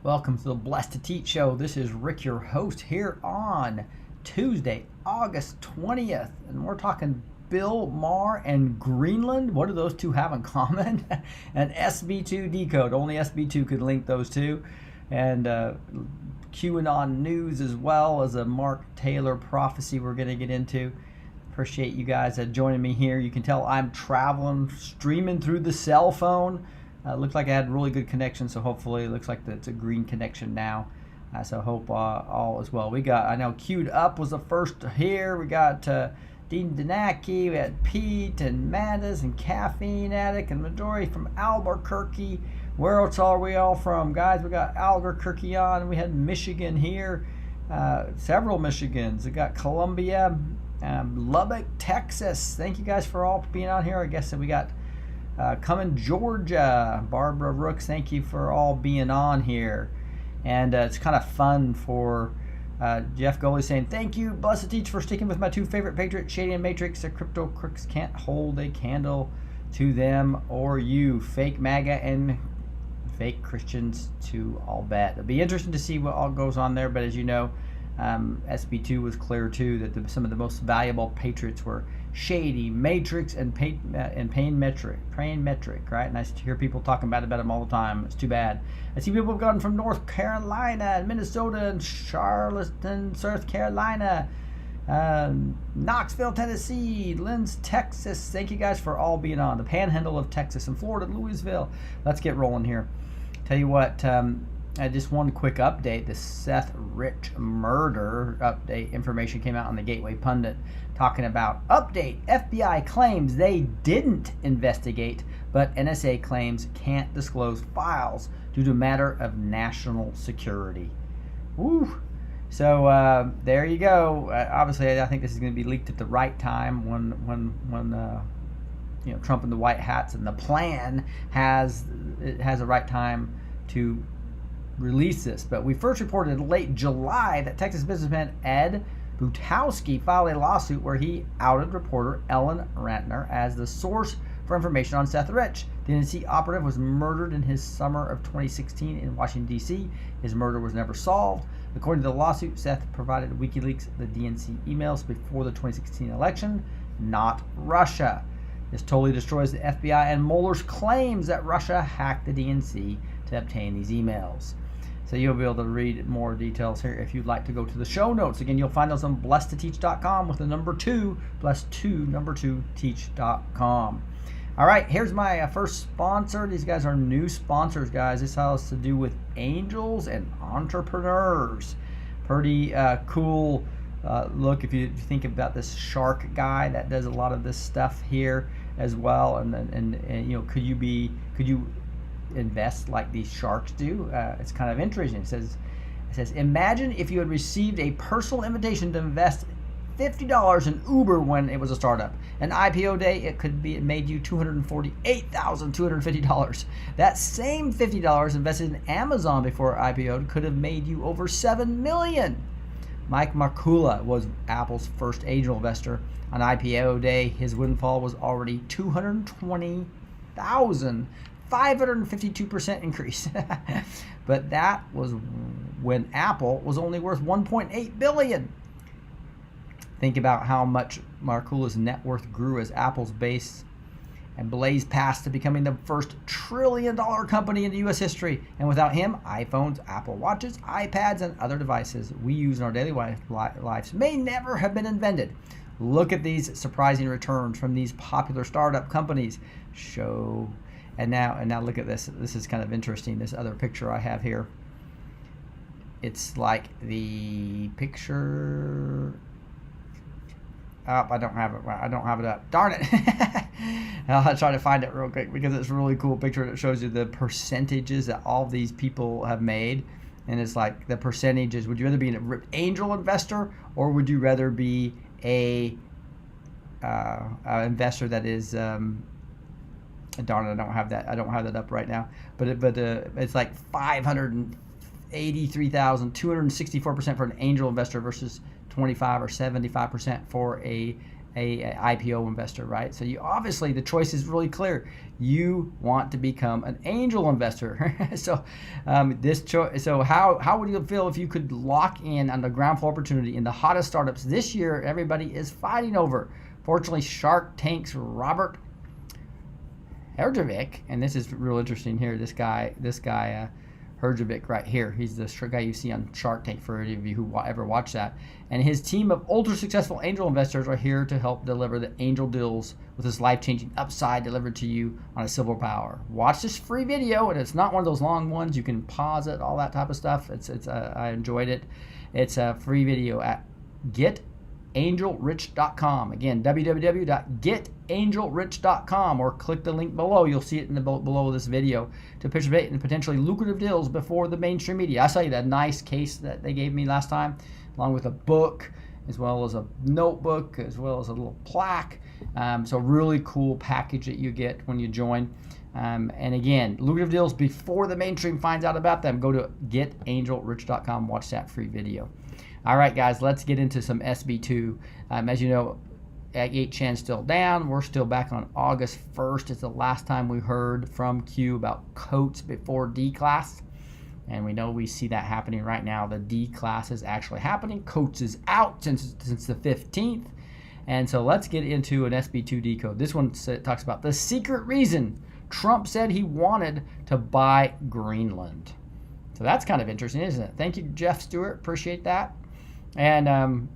Welcome to the Blessed to Teach Show. This is Rick, your host, here on Tuesday, August 20th. And we're talking Bill Maher and Greenland. What do those two have in common? And SB2 Decode. Only SB2 could link those two. And QAnon news, as well as a Mark Taylor prophecy we're going to get into. Appreciate you guys joining me here. You can tell I'm traveling, streaming through the cell phone. Looked like I had really good connection, so hopefully it looks like it's a green connection now. So hope all is well. We got, I know Queued Up was the first here. We got Dean Denaki, we had Pete and Mattis and Caffeine Addict and Midori from Albuquerque. Where else are we all from, guys? We got Albuquerque on. We had Michigan here, several Michigans. We got Columbia, Lubbock, Texas. Thank you guys for all being on here. I guess that we got Cumming, Georgia. Barbara Rooks, thank you for all being on here. And it's kind of fun for Jeff Goley saying, thank you, Blessed Teach, for sticking with my two favorite patriots, Shady and Matrix. The crypto crooks can't hold a candle to them or you. Fake MAGA and fake Christians to all bet. It'll be interesting to see what all goes on there, but as you know, SB2 was clear too that some of the most valuable patriots were Shady, Matrix, and Pain Metric, right? And I hear people talking about them all the time. It's too bad. I see people have gone from North Carolina and Minnesota and Charleston, South Carolina, Knoxville, Tennessee, Linz, Texas. Thank you guys for all being on. The Panhandle of Texas and Florida, Louisville. Let's get rolling here. Tell you what, just one quick update. The Seth Rich murder update information came out on the Gateway Pundit talking about update. FBI claims they didn't investigate, but NSA claims can't disclose files due to matter of national security. Woo! So there you go. Obviously, I think this is going to be leaked at the right time when Trump and the White Hats and the plan has a right time to release this. But we first reported in late July that Texas businessman Ed Butowski filed a lawsuit where he outed reporter Ellen Rantner as the source for information on Seth Rich. The DNC operative was murdered in his summer of 2016 in Washington, D.C. His murder was never solved. According to the lawsuit, Seth provided WikiLeaks the DNC emails before the 2016 election, not Russia. This totally destroys the FBI and Mueller's claims that Russia hacked the DNC to obtain these emails. So you'll be able to read more details here if you'd like to go to the show notes. Again, you'll find those on blessedtoteach.com with the number 2, teach.com. All right, here's my first sponsor. These guys are new sponsors, guys. This has to do with angels and entrepreneurs. Pretty cool look if you think about this shark guy that does a lot of this stuff here as well. And could you invest like these sharks do? It's kind of interesting. It says, imagine if you had received a personal invitation to invest $50 in Uber when it was a startup. An IPO day, it made you $248,250. That same $50 invested in Amazon before IPO could have made you over $7 million. Mike Markula was Apple's first angel investor. On IPO day, his windfall was already $220,000. 552% increase. But that was when Apple was only worth $1.8 billion. Think about how much Markula's net worth grew as Apple's base and blazed past to becoming the first trillion-dollar company in U.S. history. And without him, iPhones, Apple Watches, iPads, and other devices we use in our daily lives may never have been invented. Look at these surprising returns from these popular startup companies. And now look at this. This is kind of interesting. This other picture I have here. It's like the picture. Oh, I don't have it. I don't have it up. Darn it! I'll try to find it real quick because it's a really cool picture that shows you the percentages that all of these people have made, and it's like the percentages. Would you rather be an angel investor, or would you rather be a investor that is? Darn it, I don't have that up right now. But it's like 583,264% for an angel investor versus 25 or 75% for a a IPO investor, right? So you obviously, the choice is really clear. You want to become an angel investor. So so how would you feel if you could lock in on the ground floor opportunity in the hottest startups this year everybody is fighting over? Fortunately, Shark Tank's Robert Herjavec, and this is real interesting here. This guy Herjavec right here. He's the guy you see on Shark Tank for any of you who ever watch that. And his team of ultra successful angel investors are here to help deliver the angel deals with this life-changing upside delivered to you on a silver power. Watch this free video, and it's not one of those long ones. You can pause it, all that type of stuff. I enjoyed it. It's a free video at getangelrich.com. Again, www.getangelrich.com, or click the link below. You'll see it in the below this video to participate in potentially lucrative deals before the mainstream media. I saw you that nice case that they gave me last time, along with a book, as well as a notebook, as well as a little plaque. So really cool package that you get when you join. And again, lucrative deals before the mainstream finds out about them. Go to getangelrich.com. Watch that free video. All right, guys, let's get into some SB2. As you know, Ag 8chan still down. We're still back on August 1st. It's the last time we heard from Q about coats before D class. And we know we see that happening right now. The D class is actually happening. Coats is out since the 15th. And so let's get into an SB2 decode. This one talks about the secret reason Trump said he wanted to buy Greenland. So that's kind of interesting, isn't it? Thank you, Jeff Stewart. Appreciate that. And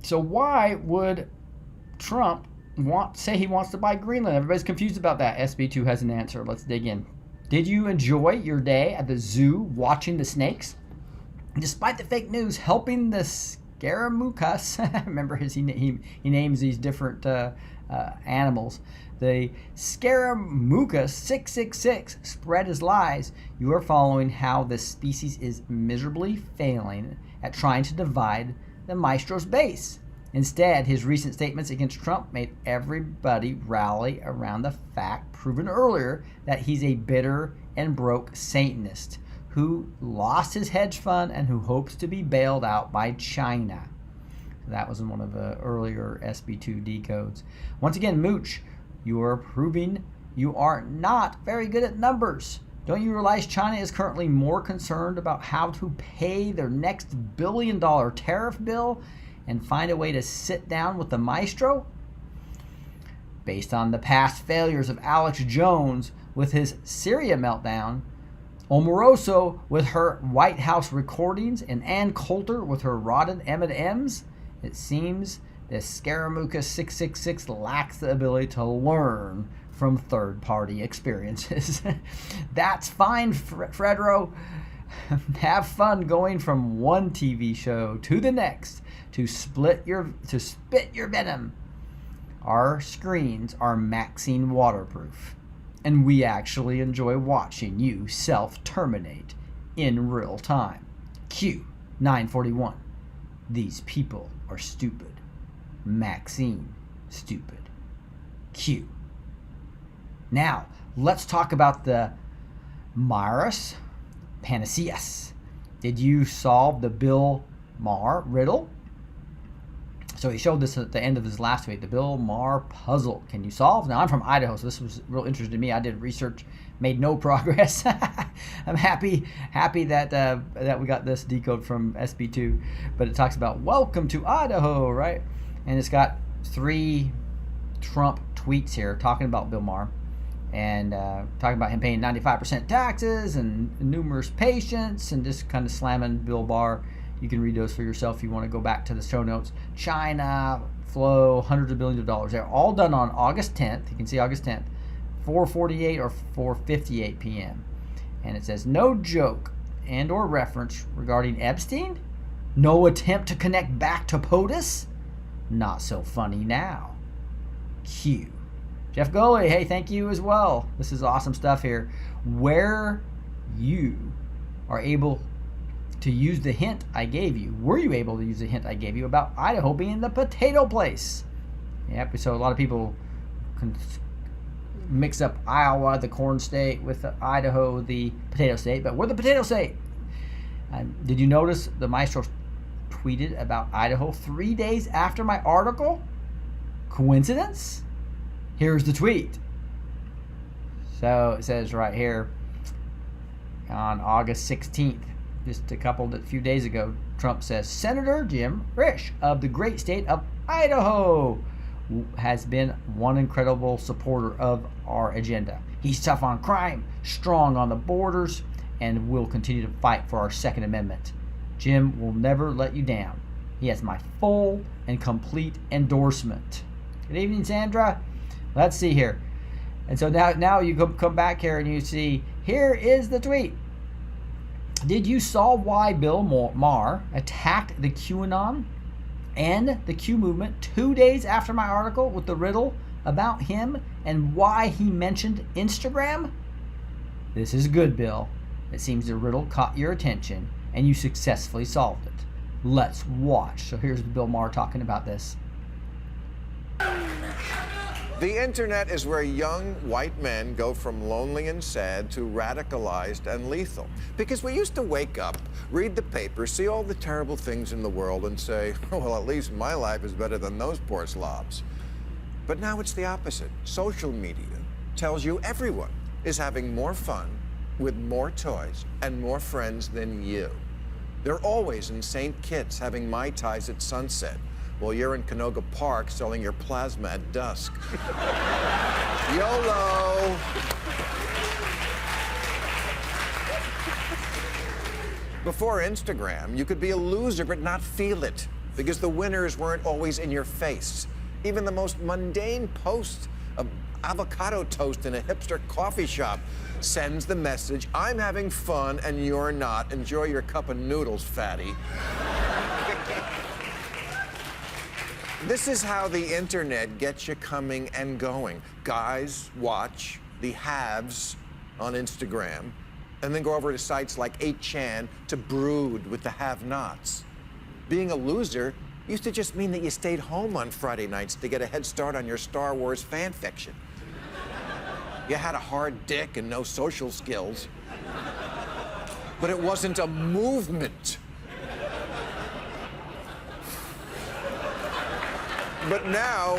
so why would Trump say he wants to buy Greenland? Everybody's confused about that. SB2 has an answer. Let's dig in. Did you enjoy your day at the zoo watching the snakes? Despite the fake news helping the Scaramucus, remember he names these different animals. The Scaramucus 666 spread his lies. You are following how the species is miserably failing at trying to divide the maestro's base. Instead, his recent statements against Trump made everybody rally around the fact proven earlier that he's a bitter and broke Satanist who lost his hedge fund and who hopes to be bailed out by China. That was in one of the earlier SB2 decodes. Once again, Mooch, you are proving you are not very good at numbers. Don't you realize China is currently more concerned about how to pay their next billion-dollar tariff bill and find a way to sit down with the maestro? Based on the past failures of Alex Jones with his Syria meltdown, Omaroso with her White House recordings, and Ann Coulter with her rotted M&Ms, it seems the Scaramucus 666 lacks the ability to learn from third-party experiences. That's fine, Fredro. Have fun going from one TV show to the next to spit your venom. Our screens are Maxine waterproof, and we actually enjoy watching you self-terminate in real time. Q 941. These people are stupid. Maxine, stupid. Q. Now, let's talk about the Maris Panaceas. Did you solve the Bill Maher riddle? So he showed this at the end of his last week, the Bill Maher puzzle. Can you solve? Now, I'm from Idaho, so this was real interesting to me. I did research, made no progress. I'm happy that we got this decode from SB2. But it talks about welcome to Idaho, right? And it's got 3 Trump tweets here talking about Bill Maher and talking about him paying 95% taxes and numerous patients and just kind of slamming Bill Maher. You can read those for yourself if you want to go back to the show notes. China, flow, hundreds of billions of dollars. They're all done on August 10th. You can see August 10th, 4:48 or 4:58 p.m. And it says, no joke and or reference regarding Epstein? No attempt to connect back to POTUS? Not so funny now. Q. Jeff Goley, hey, thank you as well. This is awesome stuff here. Where you are able to use the hint I gave you. Were you able to use the hint I gave you about Idaho being the potato place? Yep, so a lot of people can mix up Iowa, the corn state, with Idaho, the potato state, but we're the potato state. Did you notice the maestro tweeted about Idaho 3 days after my article? Coincidence? Here's the tweet. So it says right here, on August 16th, just a few days ago, Trump says, Senator Jim Risch of the great state of Idaho has been one incredible supporter of our agenda. He's tough on crime, strong on the borders, and will continue to fight for our Second Amendment. Jim will never let you down. He has my full and complete endorsement. Good evening, Sandra. Let's see here. And so now you come back here and you see, here is the tweet. Did you saw why Bill Maher attacked the QAnon and the Q movement 2 days after my article with the riddle about him and why he mentioned Instagram? This is good, Bill. It seems the riddle caught your attention and you successfully solved it. Let's watch. So here's Bill Maher talking about this. The internet is where young white men go from lonely and sad to radicalized and lethal. Because we used to wake up, read the paper, see all the terrible things in the world and say, well, at least my life is better than those poor slobs. But now it's the opposite. Social media tells you everyone is having more fun with more toys and more friends than you. They're always in St. Kitts having Mai Tais at sunset, while you're in Canoga Park selling your plasma at dusk. YOLO! Before Instagram, you could be a loser but not feel it, because the winners weren't always in your face. Even the most mundane post of avocado toast in a hipster coffee shop sends the message, I'm having fun and you're not. Enjoy your cup of noodles, fatty. This is how the internet gets you coming and going. Guys watch the haves on Instagram and then go over to sites like 8chan to brood with the have-nots. Being a loser used to just mean that you stayed home on Friday nights to get a head start on your Star Wars fan fiction. You had a hard dick and no social skills. But it wasn't a movement. But now,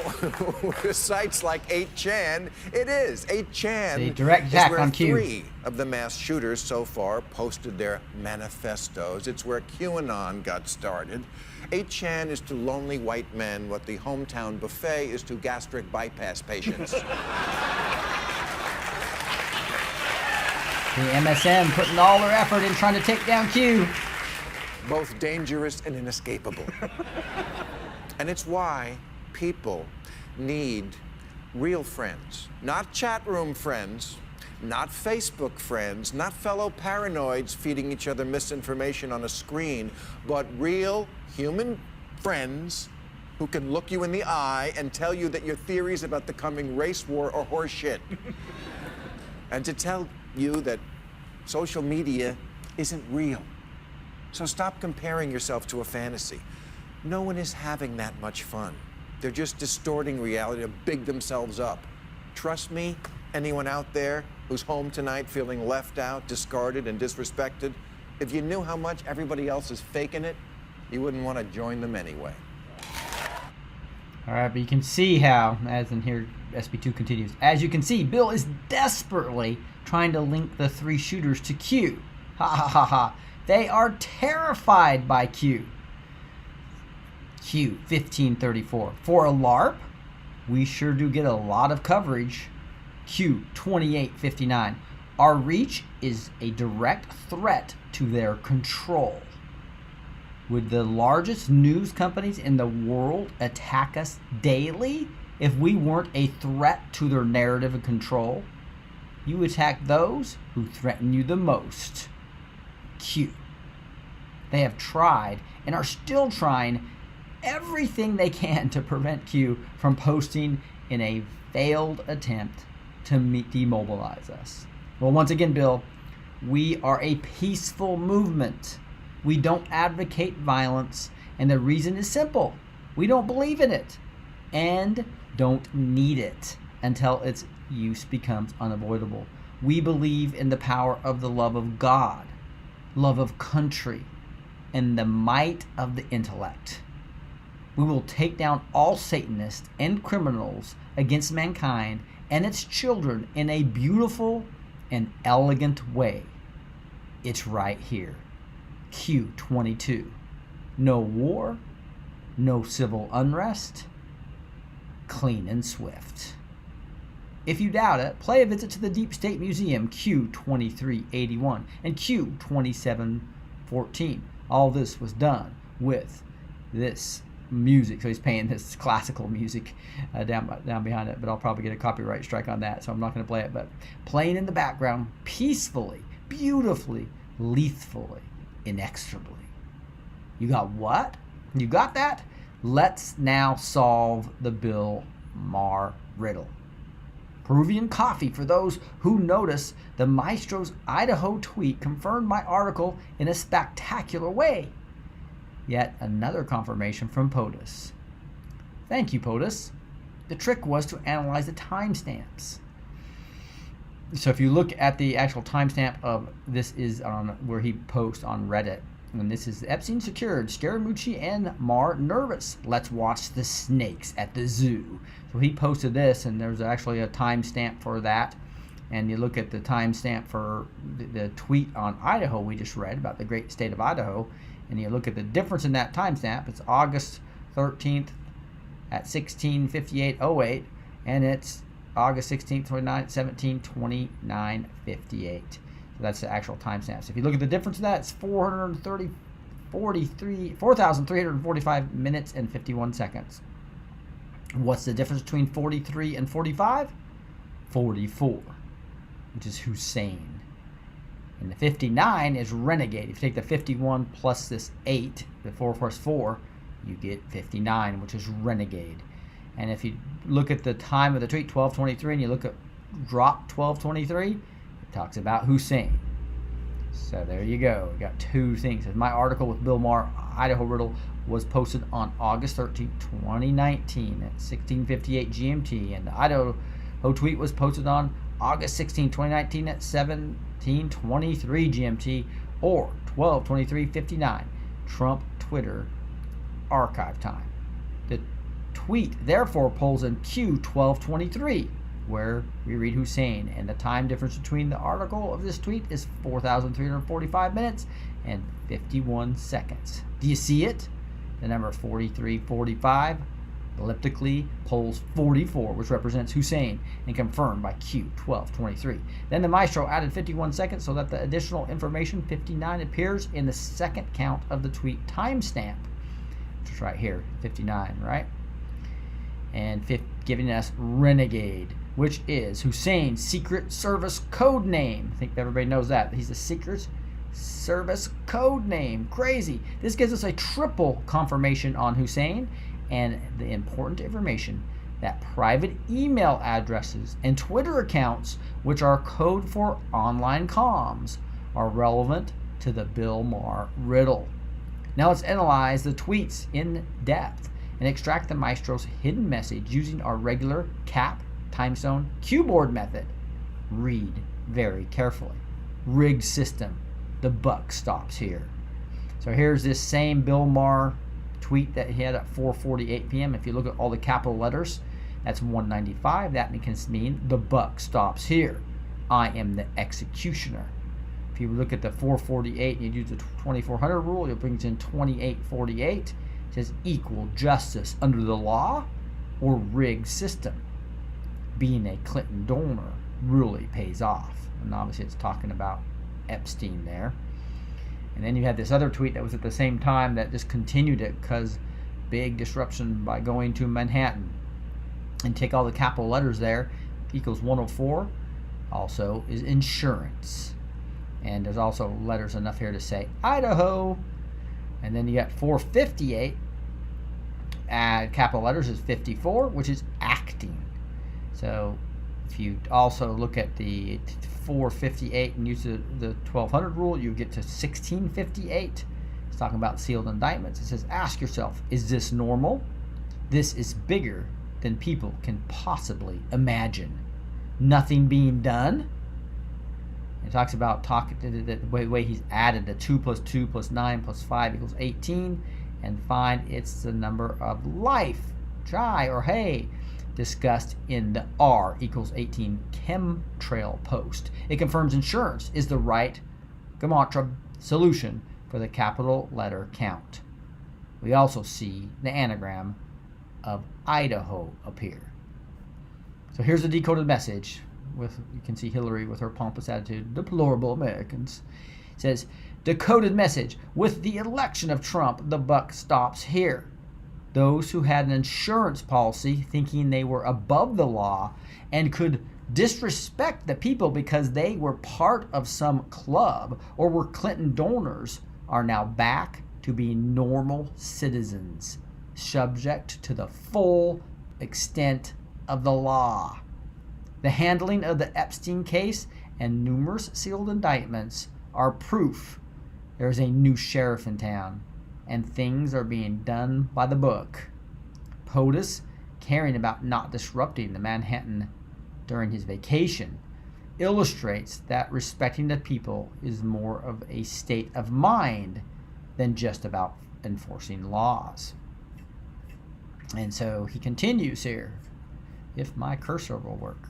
with sites like 8chan, it is. 8chan the direct attack is where on Q. 3 of the mass shooters so far posted their manifestos. It's where QAnon got started. 8chan is to lonely white men what the hometown buffet is to gastric bypass patients. The MSM putting all their effort in trying to take down Q. Both dangerous and inescapable. And it's why people need real friends, not chat room friends, not Facebook friends, not fellow paranoids feeding each other misinformation on a screen, but real human friends who can look you in the eye and tell you that your theories about the coming race war are horseshit. And to tell you that social media isn't real. So stop comparing yourself to a fantasy. No one is having that much fun. They're just distorting reality to big themselves up. Trust me, anyone out there who's home tonight feeling left out, discarded, and disrespected, if you knew how much everybody else is faking it, you wouldn't want to join them anyway. All right, but you can see how, as in here, SB2 continues. As you can see, Bill is desperately trying to link the 3 shooters to Q. Ha ha ha ha. They are terrified by Q. Q 1534. For a LARP, we sure do get a lot of coverage. Q 2859. Our reach is a direct threat to their control. Would the largest news companies in the world attack us daily if we weren't a threat to their narrative and control? You attack those who threaten you the most. Q. They have tried and are still trying everything they can to prevent Q from posting in a failed attempt to demobilize us. Well, once again, Bill, we are a peaceful movement. We don't advocate violence, and the reason is simple. We don't believe in it and don't need it until its use becomes unavoidable. We believe in the power of the love of God, love of country, and the might of the intellect. We will take down all Satanists and criminals against mankind and its children in a beautiful and elegant way. It's right here. Q22. No war, no civil unrest, clean and swift. If you doubt it, play a visit to the Deep State Museum, Q2381 and Q2714. All this was done with this music. So he's playing this classical music down behind it, but I'll probably get a copyright strike on that, so I'm not going to play it. But playing in the background, peacefully, beautifully, lethally, inexorably. You got what? You got that? Let's now solve the Bill Maher riddle. Peruvian coffee for those who notice the Maestro's Idaho tweet confirmed my article in a spectacular way. Yet another confirmation from POTUS. Thank you, POTUS. The trick was to analyze the timestamps. So if you look at the actual timestamp of this is on where he posts on Reddit. And this is Epstein secured, Scaramucci and Maher nervous. Let's watch the snakes at the zoo. So he posted this, and there's actually a timestamp for that. And you look at the timestamp for the tweet on Idaho we just read about the great state of Idaho, and you look at the difference in that timestamp. It's August 13th at 16:58:08, and it's August 16th, 17:29:58. That's the actual timestamps. If you look at the difference of that, it's 4,345 minutes and 51 seconds. What's the difference between 43 and 45? 44, which is Hussein. And the 59 is renegade. If you take the 51 plus this 8, the 4 plus 4, you get 59, which is renegade. And if you look at the time of the tweet, 12:23, and you look at drop 12:23, talks about Hussein. So there you go. We got two things. My article with Bill Maher, Idaho Riddle, was posted on August 13, 2019 at 16:58 GMT, and the Idaho tweet was posted on August 16, 2019 at 17:23 GMT or 12:23:59 Trump Twitter archive time. The tweet therefore pulls in Q12:23, where we read Hussein, and the time difference between the article of this tweet is 4,345 minutes and 51 seconds. Do you see it? The number 4345 elliptically pulls 44, which represents Hussein, and confirmed by Q12:23. Then the Maestro added 51 seconds so that the additional information 59 appears in the second count of the tweet timestamp, which is right here, 59, right? And giving us renegade, which is Hussein's secret service code name. I think everybody knows that. He's a secret service code name. Crazy. This gives us a triple confirmation on Hussein, and the important information that private email addresses and Twitter accounts, which are code for online comms, are relevant to the Bill Maher riddle. Now let's analyze the tweets in depth and extract the Maestro's hidden message using our regular cap, timezone, keyboard method. Read very carefully. Rigged system. The buck stops here. So here's this same Bill Maher tweet that he had at 4:48 p.m. If you look at all the capital letters, that's 195. That can mean the buck stops here. I am the executioner. If you look at the 448 and you use the 2400 rule, it brings in 2848. It says equal justice under the law or rigged system. Being a Clinton donor really pays off. And obviously it's talking about Epstein there. And then you had this other tweet that was at the same time that just continued it, because big disruption by going to Manhattan. And take all the capital letters there, equals 104, also is insurance. And there's also letters enough here to say Idaho. And then you got 458, add capital letters is 54, which is acting. So if you also look at the 458 and use the 1200 rule, you get to 1658. It's talking about sealed indictments. It says, ask yourself, is this normal? This is bigger than people can possibly imagine. Nothing being done? It talks about the way he's added the 2 plus 2 plus 9 plus 5 equals 18, and find it's the number of life, chai or hay, discussed in the R equals 18 chemtrail post. It confirms insurance is the right gematria solution for the capital letter count. We also see the anagram of Idaho appear. So here's the decoded message. You can see Hillary with her pompous attitude, deplorable Americans. It says, decoded message. With the election of Trump, the buck stops here. Those who had an insurance policy thinking they were above the law and could disrespect the people because they were part of some club or were Clinton donors are now back to being normal citizens, subject to the full extent of the law. The handling of the Epstein case and numerous sealed indictments are proof there is a new sheriff in town and things are being done by the book. POTUS, caring about not disrupting the Manhattan during his vacation, illustrates that respecting the people is more of a state of mind than just about enforcing laws. And so he continues here. If my cursor will work.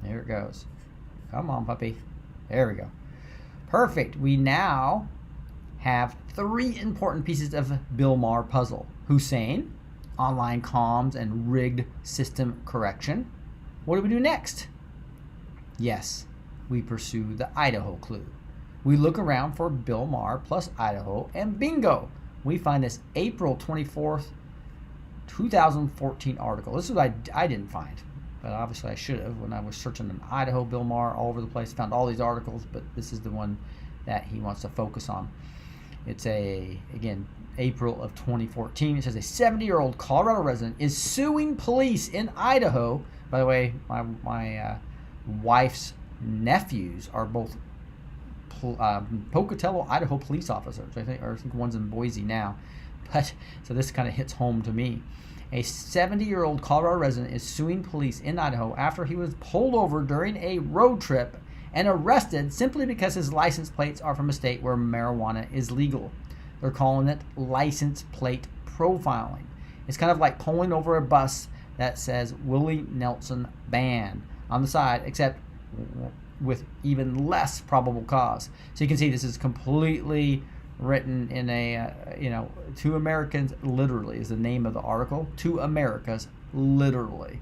There it goes. Come on, puppy. There we go. Perfect. We now have 3 important pieces of Bill Maher puzzle. Hussein, online comms and rigged system correction. What do we do next? Yes, we pursue the Idaho clue. We look around for Bill Maher plus Idaho, and bingo! We find this April 24th, 2014 article. This is what I didn't find, but obviously I should have when I was searching an Idaho Bill Maher all over the place. Found all these articles, but this is the one that he wants to focus on. It's again, April of 2014. It says a 70-year-old Colorado resident is suing police in Idaho. By the way, my wife's nephews are both Pocatello, Idaho police officers. I think one's in Boise now. But so this kind of hits home to me. A 70-year-old Colorado resident is suing police in Idaho after he was pulled over during a road trip and arrested simply because his license plates are from a state where marijuana is legal. They're calling it license plate profiling. It's kind of like pulling over a bus that says Willie Nelson banned on the side, except with even less probable cause. So you can see this is completely written in a, to Americans literally is the name of the article. To Americas literally.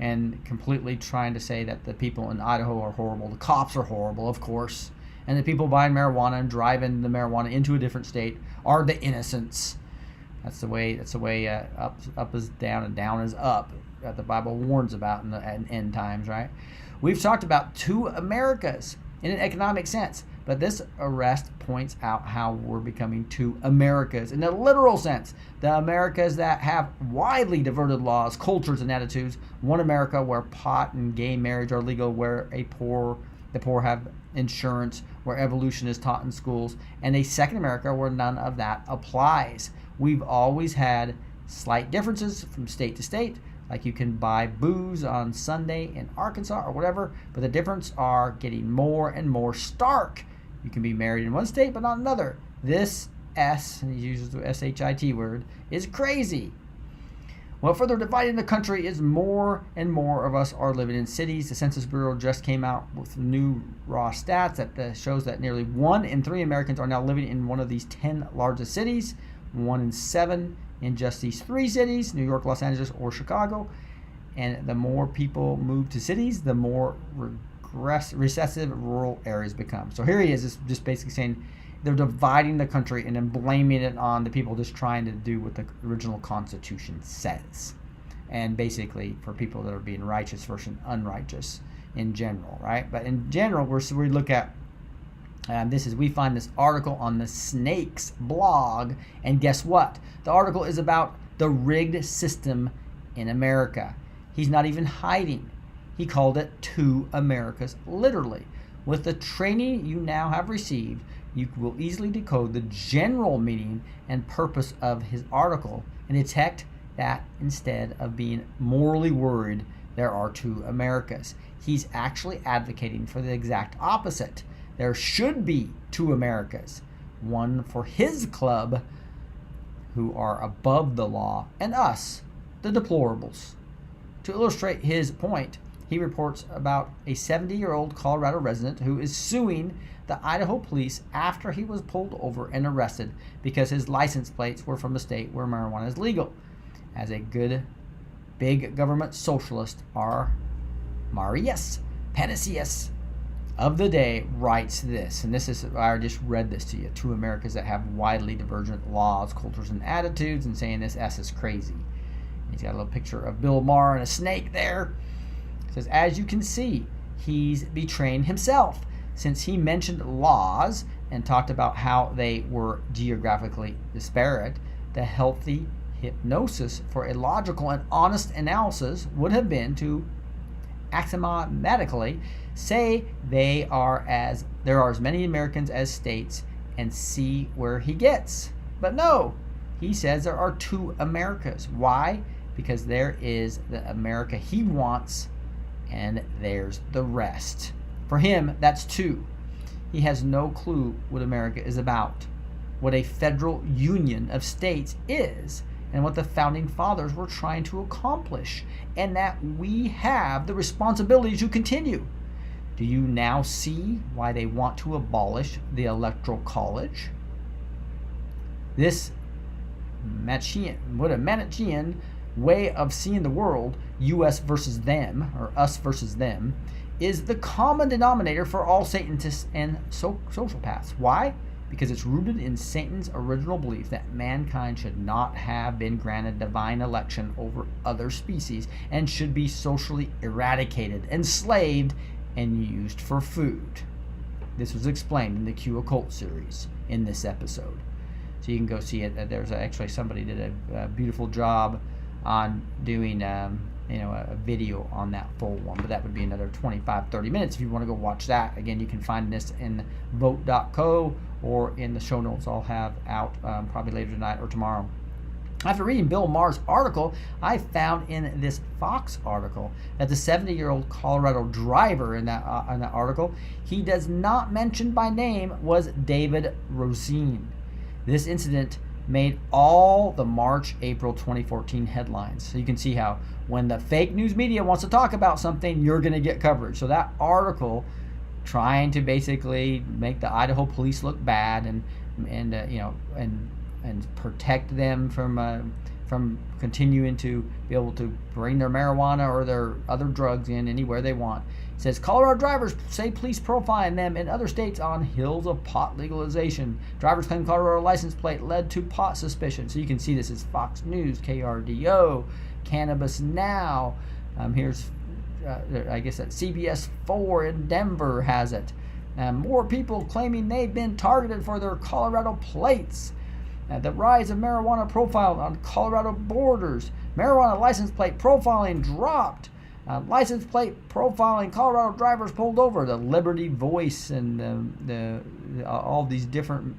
And completely trying to say that the people in Idaho are horrible. The cops are horrible, of course. And the people buying marijuana and driving the marijuana into a different state are the innocents. That's the way up is down and down is up that the Bible warns about in the end times, right? We've talked about two Americas in an economic sense, but this arrest points out how we're becoming two Americas in a literal sense. The Americas that have widely diverted laws, cultures, and attitudes. One America where pot and gay marriage are legal, where the poor have insurance, where evolution is taught in schools, and a second America where none of that applies. We've always had slight differences from state to state, like you can buy booze on Sunday in Arkansas or whatever, but the difference are getting more and more stark. You can be married in one state but not another. This S, and he uses the SHIT word, is crazy. What further dividing the country is more and more of us are living in cities. The Census Bureau just came out with new raw stats that shows that nearly 1 in 3 Americans are now living in one of these 10 largest cities, 1 in 7 in just these 3 cities, New York, Los Angeles, or Chicago. And the more people move to cities, the more recessive rural areas become. So here he is just basically saying they're dividing the country and then blaming it on the people just trying to do what the original Constitution says. And basically for people that are being righteous versus unrighteous in general, right? But in general, we look at we find this article on the Snakes blog, and guess what? The article is about the rigged system in America. He's not even hiding. He called it Two Americas, literally. With the training you now have received, you will easily decode the general meaning and purpose of his article and detect that instead of being morally worried, there are two Americas. He's actually advocating for the exact opposite. there should be two Americas, one for his club, who are above the law, and us, the deplorables. To illustrate his point, he reports about a 70-year-old Colorado resident who is suing the Idaho police after he was pulled over and arrested because his license plates were from the state where marijuana is legal. As a good big government socialist, our Marius Panacea of the day writes this, and this is, I just read this to you, two Americas that have widely divergent laws, cultures, and attitudes, and saying this S is crazy. He's got a little picture of Bill Maher and a snake there. It says, as you can see, he's betraying himself since he mentioned laws and talked about how they were geographically disparate. The healthy hypnosis for a logical and honest analysis would have been to axiomatically say there are as many Americans as states and see where he gets. But no, he says there are two Americas. Why? Because there is the America he wants and there's the rest. For him, that's two. He has no clue what America is about, what a federal union of states is, and what the founding fathers were trying to accomplish, and that we have the responsibility to continue. Do you now see why they want to abolish the Electoral College? This Manichean way of seeing the world, us versus them, or us versus them, is the common denominator for all Satanists and sociopaths. Why? Because it's rooted in Satan's original belief that mankind should not have been granted divine election over other species and should be socially eradicated, enslaved, and used for food. This was explained in the Q Occult series in this episode. So you can go see it. There's actually somebody did a beautiful job on doing a video on that full one, but that would be another 25-30 minutes if you want to go watch that. Again, you can find this in vote.co or in the show notes I'll have out probably later tonight or tomorrow. After reading Bill Maher's article, I found in this Fox article that the 70-year-old Colorado driver in that article he does not mention by name was David Rosine. This incident made all the March-April 2014 headlines. So you can see how when the fake news media wants to talk about something, you're going to get coverage. So that article trying to basically make the Idaho police look bad and protect them from continuing to be able to bring their marijuana or their other drugs in anywhere they want. It says Colorado drivers say police profiling them in other states on heels of pot legalization. Drivers claim Colorado license plate led to pot suspicion. So you can see this is Fox News, KRDO, Cannabis Now. Here's I guess that CBS 4 in Denver has it. More people claiming they've been targeted for their Colorado plates. The rise of marijuana profile on Colorado borders. Marijuana license plate profiling dropped. License plate profiling Colorado drivers pulled over. The Liberty Voice and all these different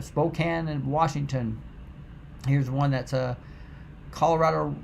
Spokane and Washington. Here's one that's a Colorado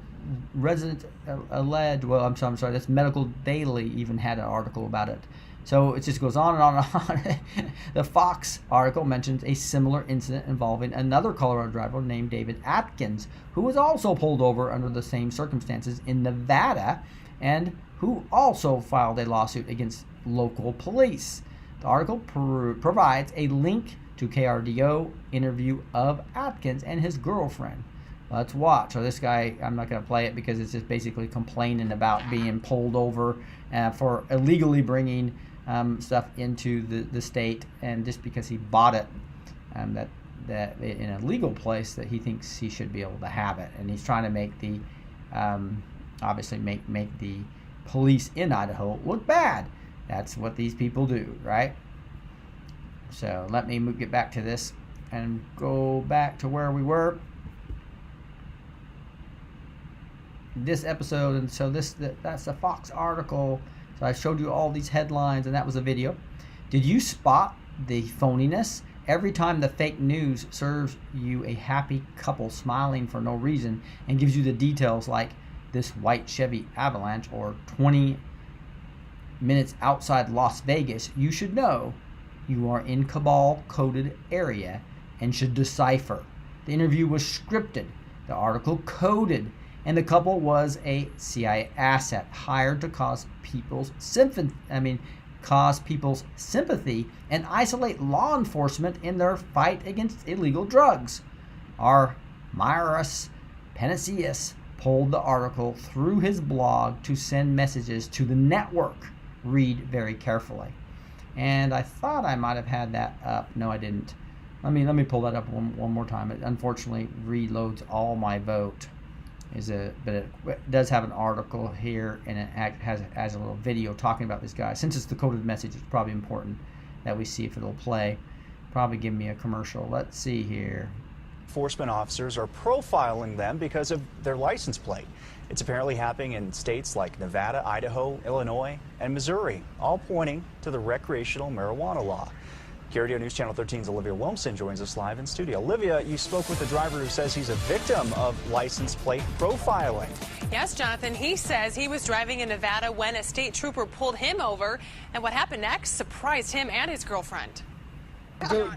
resident alleged. Well, I'm sorry. That's Medical Daily even had an article about it. So it just goes on and on and on. The Fox article mentions a similar incident involving another Colorado driver named David Atkins, who was also pulled over under the same circumstances in Nevada, and who also filed a lawsuit against local police. The article provides a link to KRDO interview of Atkins and his girlfriend. Let's watch. So this guy, I'm not going to play it because it's just basically complaining about being pulled over for illegally bringing stuff into the state, and just because he bought it that in a legal place that he thinks he should be able to have it, and he's trying to make the obviously make the police in Idaho look bad. That's what these people do, right? So let me get back to this and go back to where we were. This episode, and so that's a Fox article. So I showed you all these headlines, and that was a video. Did you spot the phoniness? Every time the fake news serves you a happy couple smiling for no reason and gives you the details like this white Chevy Avalanche or 20 minutes outside Las Vegas, you should know You are in cabal-coded area and should decipher. The interview was scripted, the article coded, and the couple was a CIA asset hired to cause people's sympathy and isolate law enforcement in their fight against illegal drugs. Our Maher pulled the article through his blog to send messages to the network. Read very carefully. And I thought I might have had that up. No, I didn't. Let me pull that up one more time. It unfortunately reloads all my vote. But it does have an article here, and it has a little video talking about this guy. Since it's the coded message, it's probably important that we see if it'll play. Probably give me a commercial. Let's see here. Enforcement officers are profiling them because of their license plate. It's apparently happening in states like Nevada, Idaho, Illinois, and Missouri, all pointing to the recreational marijuana law. KRDO News Channel 13's Olivia Wilmson joins us live in studio. Olivia, you spoke with the driver who says he's a victim of license plate profiling. Yes, Jonathan, he says he was driving in Nevada when a state trooper pulled him over, and what happened next surprised him and his girlfriend.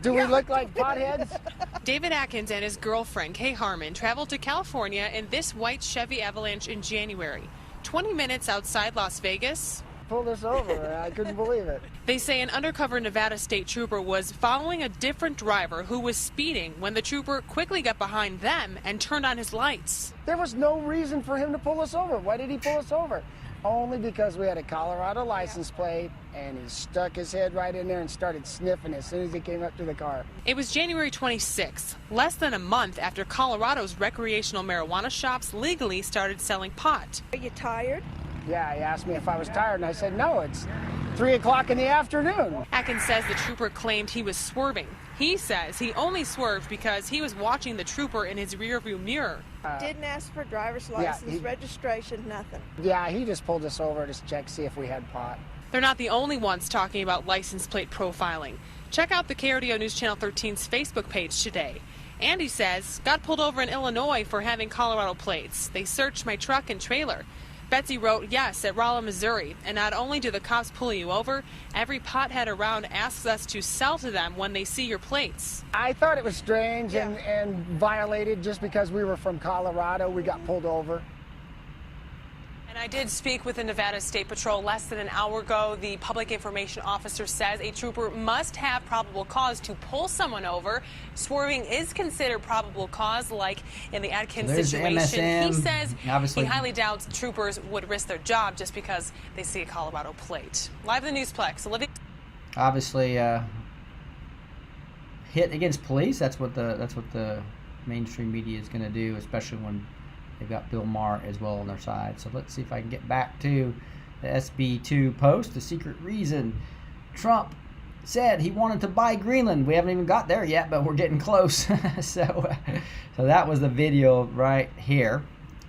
Do we look like potheads? David Atkins and his girlfriend, Kay Harmon, traveled to California in this white Chevy Avalanche in January. 20 minutes outside Las Vegas. Pulled us over. I couldn't believe it. They say an undercover Nevada state trooper was following a different driver who was speeding when the trooper quickly got behind them and turned on his lights. There was no reason for him to pull us over. Why did he pull us over? Only because we had a Colorado license plate, and he stuck his head right in there and started sniffing as soon as he came up to the car. It was January 26th, less than a month after Colorado's recreational marijuana shops legally started selling pot. Are you tired? Yeah, he asked me if I was tired, and I said, no, it's 3 o'clock in the afternoon. Atkins says the trooper claimed he was swerving. He says he only swerved because he was watching the trooper in his rearview mirror. Didn't ask for driver's license, registration, nothing. Yeah, he just pulled us over to check, see if we had pot. They're not the only ones talking about license plate profiling. Check out the KRDO News Channel 13's Facebook page today. Andy says, got pulled over in Illinois for having Colorado plates. They searched my truck and trailer. Betsy wrote, yes, at Rolla, Missouri. And not only do the cops pull you over, every pothead around asks us to sell to them when they see your plates. I thought it was strange and violated just because we were from Colorado. We got pulled over. And I did speak with the Nevada State Patrol less than an hour ago. The public information officer says a trooper must have probable cause to pull someone over. Swerving is considered probable cause, like in the Atkins situation. He says he highly doubts troopers would risk their job just because they see a Colorado plate. Live in the Newsplex, Olivia. Obviously, hit against police. That's what the mainstream media is going to do, especially when they've got Bill Maher as well on their side. So let's see if I can get back to the SB2 post. The secret reason Trump said he wanted to buy Greenland. We haven't even got there yet, but we're getting close. So that was the video right here.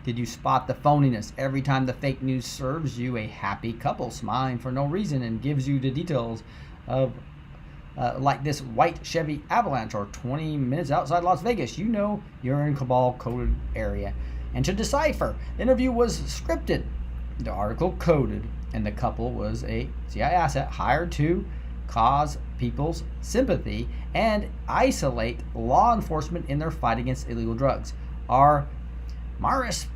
Did you spot the phoniness? Every time the fake news serves you a happy couple smiling for no reason and gives you the details of like this white Chevy Avalanche or 20 minutes outside Las Vegas, you know you're in cabal-coded area. And to decipher, the interview was scripted, the article coded, and the couple was a CIA asset hired to cause people's sympathy and isolate law enforcement in their fight against illegal drugs. Our Maris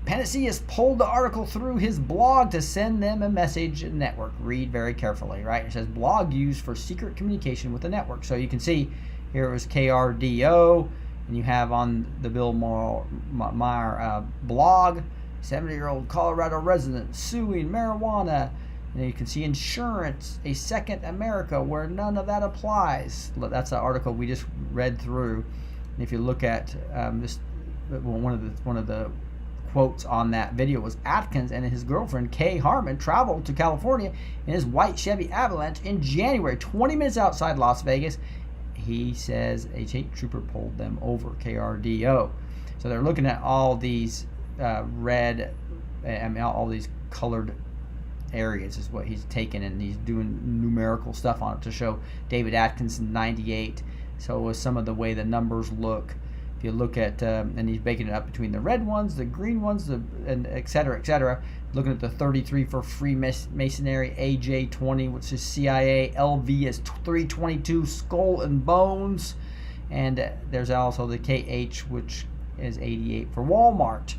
Panacea pulled the article through his blog to send them a message network. Read very carefully, right? It says blog used for secret communication with the network. So you can see here it was KRDO. And you have on the Bill Maher blog, 70-year-old Colorado resident suing marijuana. And you can see insurance, a second America where none of that applies. That's the article we just read through. And if you look at one of the quotes on that video was Atkins and his girlfriend Kay Harmon traveled to California in his white Chevy Avalanche in January, 20 minutes outside Las Vegas. He says a state trooper pulled them over, KRDO. So they're looking at all these all these colored areas is what he's taken, and he's doing numerical stuff on it to show David Atkins 98. So with some of the way the numbers look, If you look at, and he's breaking it up between the red ones, the green ones, and et cetera, et cetera. Looking at the 33 for Freemasonry, AJ20, which is CIA, LV is 322, Skull and Bones, and there's also the KH, which is 88 for Walmart.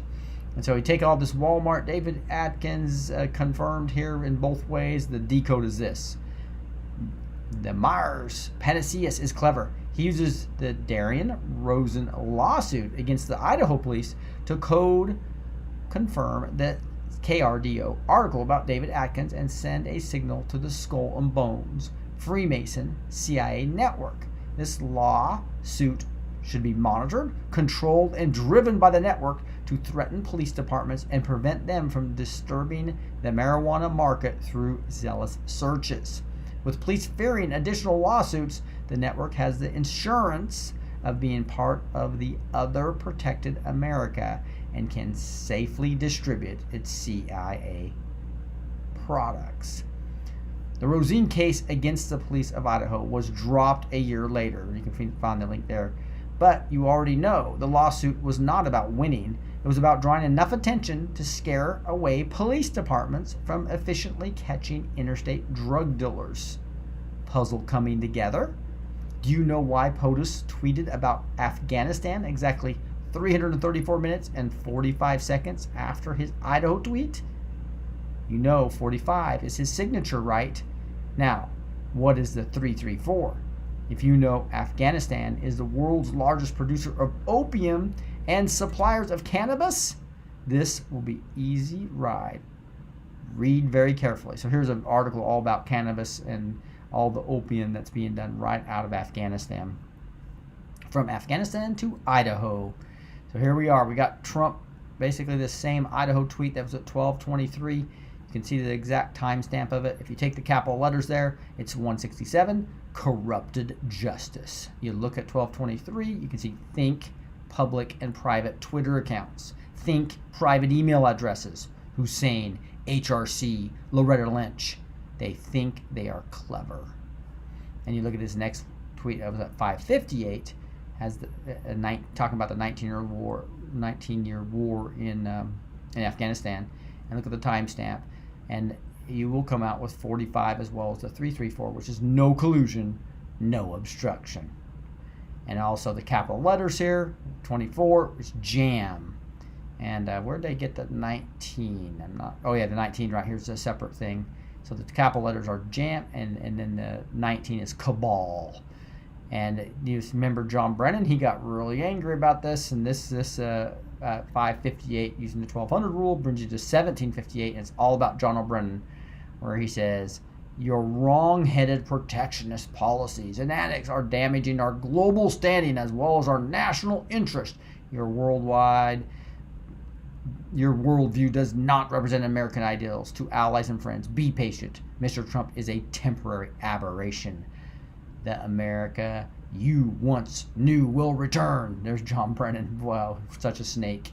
And so we take all this Walmart, David Atkins confirmed here in both ways. The decode is this. The Maher's Panacea is clever. He uses the Darian Rosen lawsuit against the Idaho police to code confirm the KRDO article about David Atkins and send a signal to the Skull and Bones Freemason CIA network. This lawsuit should be monitored, controlled, and driven by the network to threaten police departments and prevent them from disturbing the marijuana market through zealous searches. With police fearing additional lawsuits, the network has the insurance of being part of the other protected America and can safely distribute its CIA products. The Rosine case against the police of Idaho was dropped a year later. You can find the link there. But you already know the lawsuit was not about winning. It was about drawing enough attention to scare away police departments from efficiently catching interstate drug dealers. Puzzle coming together? Do you know why POTUS tweeted about Afghanistan exactly 334 minutes and 45 seconds after his Idaho tweet? You know 45 is his signature, right? Now, what is the 334? If you know Afghanistan is the world's largest producer of opium and suppliers of cannabis, this will be easy ride. Read very carefully. So here's an article all about cannabis and all the opium that's being done right out of Afghanistan. From Afghanistan to Idaho. So here we are. We got Trump, basically the same Idaho tweet that was at 12:23. You can see the exact timestamp of it. If you take the capital letters there, it's 167, corrupted justice. You look at 12:23, you can see think public and private Twitter accounts. Think private email addresses. Hussein, HRC, Loretta Lynch. They think they are clever. And you look at this next tweet that was at 5:58, has talking about the 19-year war in Afghanistan, and look at the timestamp, and you will come out with 45 as well as the 334, which is no collusion, no obstruction. And also the capital letters here, 24 is jam. And where'd they get the 19? The 19 right here's a separate thing. So the capital letters are jam, and then the 19 is cabal. And you remember John Brennan, he got really angry about this, and this 558 using the 1200 rule brings you to 1758, and it's all about John O'Brennan, where he says, your wrong-headed protectionist policies and annex are damaging our global standing as well as our national interest. Your worldview does not represent American ideals. To allies and friends, be patient. Mr. Trump is a temporary aberration. The America you once knew will return. There's John Brennan. Wow, such a snake.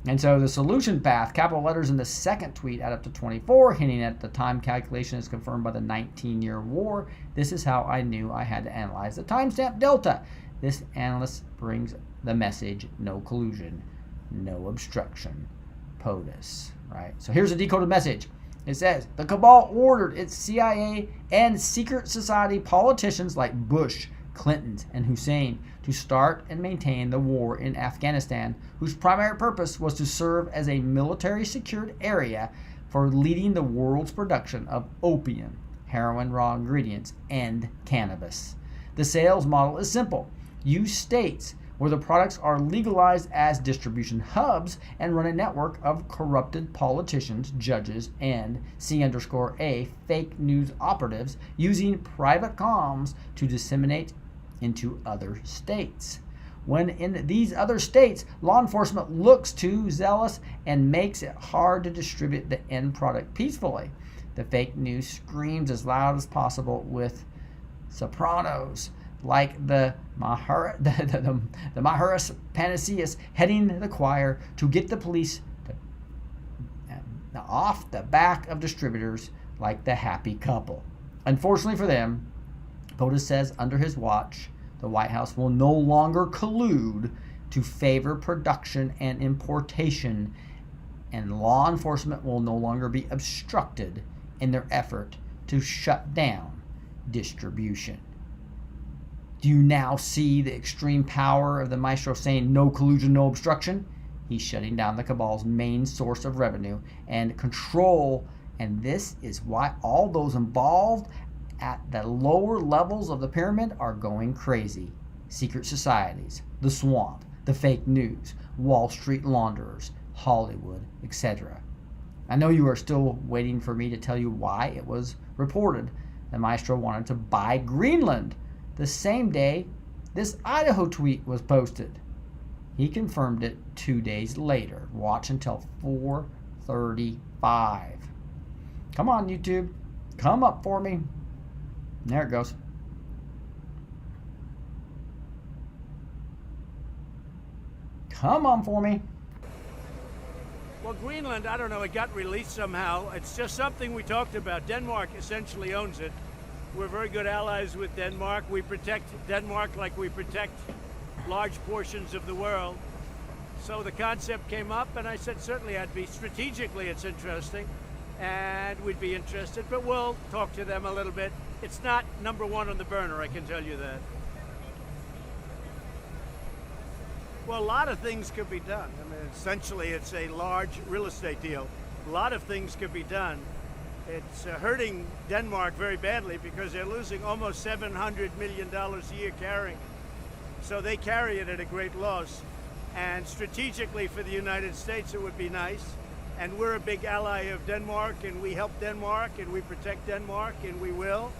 And so the solution path, capital letters in the second tweet add up to 24, hinting at the time calculation is confirmed by the 19-year war. This is how I knew I had to analyze the timestamp delta. This analyst brings the message, no collusion, no obstruction. POTUS, right? So here's a decoded message. It says, the cabal ordered its CIA and secret society politicians like Bush, Clinton, and Hussein to start and maintain the war in Afghanistan, whose primary purpose was to serve as a military secured area for leading the world's production of opium, heroin raw ingredients, and cannabis. The sales model is simple. Use states where the products are legalized as distribution hubs and run a network of corrupted politicians, judges, and C_A fake news operatives using private comms to disseminate into other states. When in these other states, law enforcement looks too zealous and makes it hard to distribute the end product peacefully. The fake news screams as loud as possible with sopranos like the Maher, the Maher's Panacea heading the choir to get the police off the back of distributors like the happy couple. Unfortunately for them, POTUS says under his watch, the White House will no longer collude to favor production and importation, and law enforcement will no longer be obstructed in their effort to shut down distribution. Do you now see the extreme power of the maestro saying no collusion, no obstruction? He's shutting down the cabal's main source of revenue and control, and this is why all those involved at the lower levels of the pyramid are going crazy. Secret societies, the swamp, the fake news, Wall Street launderers, Hollywood, etc. I know you are still waiting for me to tell you why it was reported the maestro wanted to buy Greenland the same day this Idaho tweet was posted. He confirmed it 2 days later. Watch until 4:35. Come on, YouTube. Come up for me. There it goes. Come on for me. Well, Greenland, I don't know, it got released somehow. It's just something we talked about. Denmark essentially owns it. We're very good allies with Denmark. We protect Denmark like we protect large portions of the world. So the concept came up, and I said certainly I'd be. Strategically, it's interesting, and we'd be interested, but we'll talk to them a little bit. It's not number one on the burner, I can tell you that. Well, a lot of things could be done. I mean, essentially, it's a large real estate deal. A lot of things could be done. It's hurting Denmark very badly because they're losing almost $700 million a year carrying. So they carry it at a great loss. And strategically for the United States, it would be nice. And we're a big ally of Denmark, and we help Denmark, and we protect Denmark, and we will.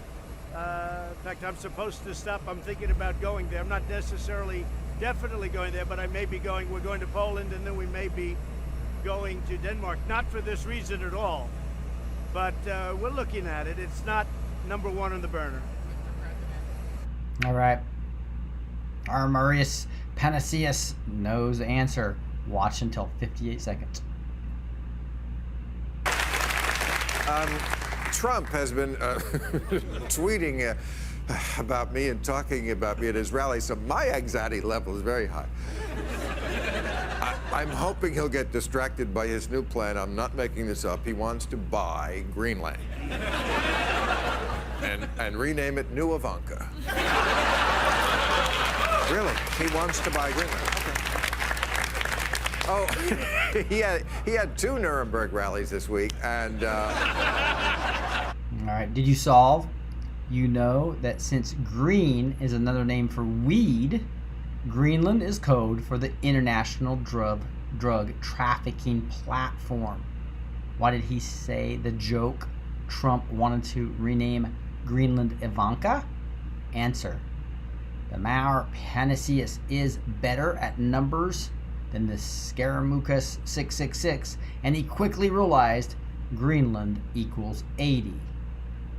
In fact, I'm supposed to stop. I'm thinking about going there. I'm not necessarily definitely going there, but I may be going. We're going to Poland, and then we may be going to Denmark. Not for this reason at all, but we're looking at it. It's not number one on the burner. All right. Our Maurice Panaceus knows the answer. Watch until 58 seconds. Trump has been tweeting about me and talking about me at his rally, so my anxiety level is very high. I'm hoping he'll get distracted by his new plan. I'm not making this up. He wants to buy Greenland and rename it New Ivanka. Really, he wants to buy Greenland. Okay. Oh, he had 2 Nuremberg rallies this week, and All right, did you solve? You know that since green is another name for weed, Greenland is code for the international drug trafficking platform. Why did he say the joke Trump wanted to rename Greenland Ivanka? Answer. The Maher Panaceus is better at numbers than the Scaramucus 666, and he quickly realized Greenland equals 80,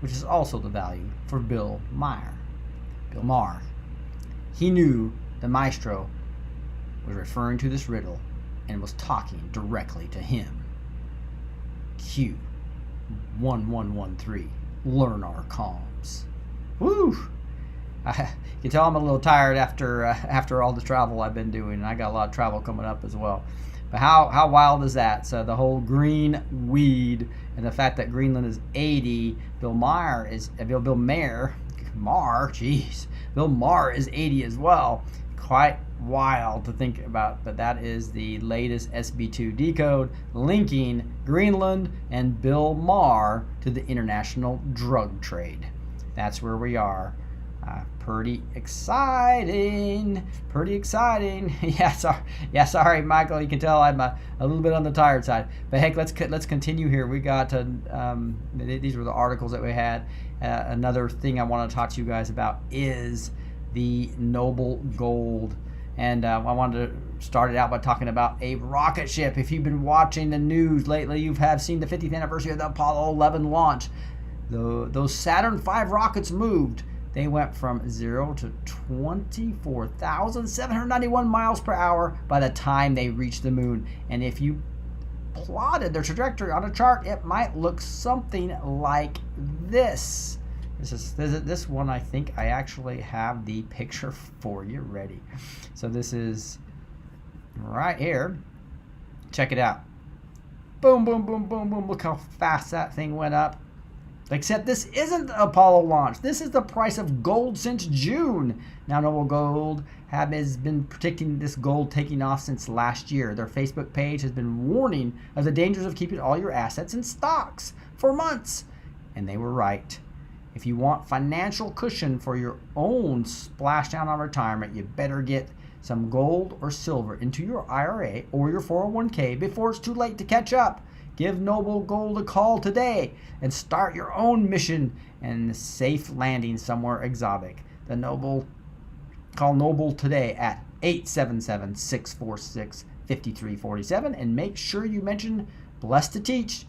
which is also the value for Bill Maher. Bill Maher. He knew the maestro was referring to this riddle and was talking directly to him. Q 1113. Learn our comms. Woo! You can tell I'm a little tired after all the travel I've been doing, and I got a lot of travel coming up as well. But how wild is that? So the whole green weed and the fact that Greenland is 80, Bill Maher is Bill Maher, jeez, Bill Maher is 80 as well. Quite wild to think about, but that is the latest SB2 decode linking Greenland and Bill Maher to the international drug trade. That's where we are. Pretty exciting. Sorry, Michael. You can tell I'm a little bit on the tired side. But heck, let's continue here. We got these were the articles that we had. Another thing I want to talk to you guys about is the Noble Gold. And I wanted to start it out by talking about a rocket ship. If you've been watching the news lately, you have seen the 50th anniversary of the Apollo 11 launch. Those Saturn V rockets moved. They went from 0 to 24,791 miles per hour by the time they reached the moon. And if you plotted their trajectory on a chart, it might look something like this. This one, I think I actually have the picture for you ready. So this is right here. Check it out. Boom, boom, boom, boom, boom. Look how fast that thing went up. Except this isn't the Apollo launch. This is the price of gold since June. Now Noble Gold has been predicting this gold taking off since last year. Their Facebook page has been warning of the dangers of keeping all your assets in stocks for months. And they were right. If you want financial cushion for your own splashdown on retirement, you better get some gold or silver into your IRA or your 401k before it's too late to catch up. Give Noble Gold a call today and start your own mission and safe landing somewhere exotic. Call Noble today at 877-646-5347 and make sure you mention Blessed to Teach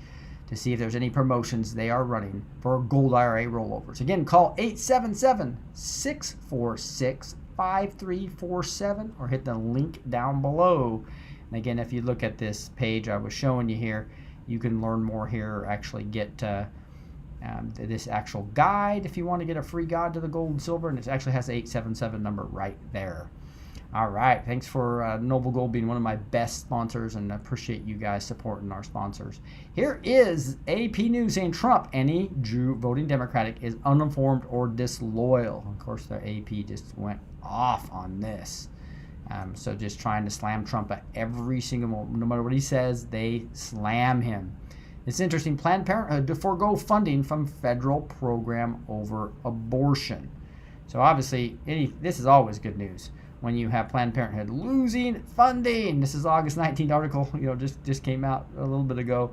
to see if there's any promotions they are running for gold IRA rollovers. Again, call 877-646-5347 or hit the link down below. And again, if you look at this page I was showing you here, you can learn more here, actually get this actual guide if you want to get a free guide to the gold and silver, and it actually has the 877 number right there. All right, thanks for Noble Gold being one of my best sponsors, and I appreciate you guys supporting our sponsors. Here is AP News saying Trump, any Jew voting Democratic is uninformed or disloyal. Of course, the AP just went off on this. So just trying to slam Trump at every single moment. No matter what he says, they slam him. It's interesting. Planned Parenthood to forego funding from federal program over abortion. So obviously, this is always good news when you have Planned Parenthood losing funding. This is August 19th article. Just came out a little bit ago.